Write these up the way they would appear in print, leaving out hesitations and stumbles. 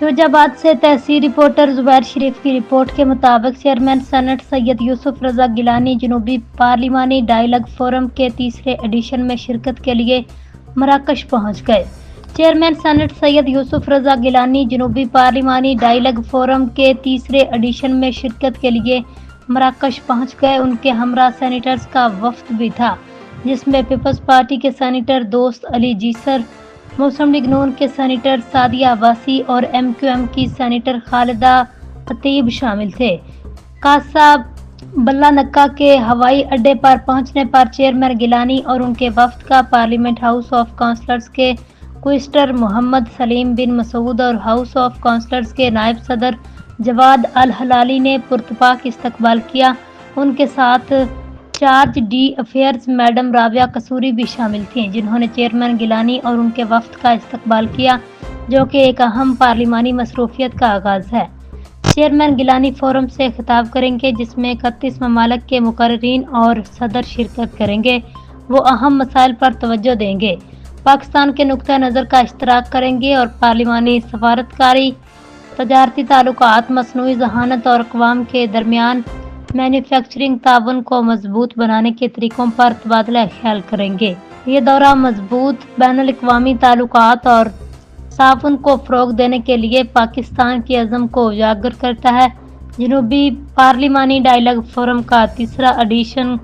फिरोजाबाद से तहसील रिपोर्टर जुबैर शरीफ की रिपोर्ट के मुताबिक चेयरमैन सेनेट सैयद यूसुफ रजा गिलानी जनूबी पार्लिमानी डायलॉग फोरम के तीसरे एडिशन में शिरकत के लिए मराकश पहुंच गए। चेयरमैन सेनेट सैयद यूसुफ रजा गिलानी जनूबी पार्लिमानी डायलॉग फोरम के तीसरे एडिशन में शिरकत के लिए मराकश पहुंच गए। उनके हमरा सेनेटर्स का वफ्द भी था, जिसमें पीपल्स पार्टी के सेनेटर दोस्त अली जीसर, मुस्लिम लीग नून के सेनेटर सादिया अब्बासी और MQM की सेनेटर खालिदा खतीब शामिल थे। कासा बल्ला नक्का के हवाई अड्डे पर पहुंचने पर चेयरमैन गिलानी और उनके वफ्द का पार्लियामेंट हाउस ऑफ काउंसलर्स के क्विस्टर मोहम्मद सलीम बिन मसूद और हाउस ऑफ काउंसलर्स के नायब सदर जवाद अल हलाली ने पुरतपाक इस्तकबाल किया। उनके साथ charge d' affaires madam Rabia Kasuri भी शामिल थीं, जिन्होंने चेयरमैन गिलानी और उनके वफ्द का इस्तकबाल किया, जो कि एक अहम पार्लिमानी मसरूफियत का आगाज़ है। चेयरमैन गिलानी फोरम से खिताब करेंगे, जिसमें 31 ममालिक के मुकर्रीन और सदर शिरकत करेंगे। वो अहम मसाइल पर तवज्जो देंगे, पाकिस्तान के नुक्ता नज़र का इश्तराक करेंगे और पार्लिमानी सफारतकारी, तजारती ताल्लुकात, मसनूई ज़हानत और अक़वाम के दरमियान मैन्युफैक्चरिंग ताउन को मजबूत बनाने के तरीकों पर तबादला ख्याल करेंगे। ये दौरा मजबूत बैनुल-अक़वामी ताल्लुकात और ताउन को फ़रोग़ देने के लिए पाकिस्तान की अज़्म को उजागर करता है। जनूबी पार्लिमानी डायलॉग फोरम का तीसरा एडिशन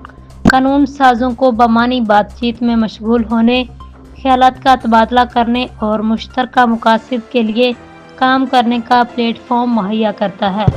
कानून साजों को बामानी बातचीत में मशगूल होने, ख्यालात का तबादला करने और मुश्तरका मकासद के लिए काम करने का प्लेटफॉर्म मुहैया करता है।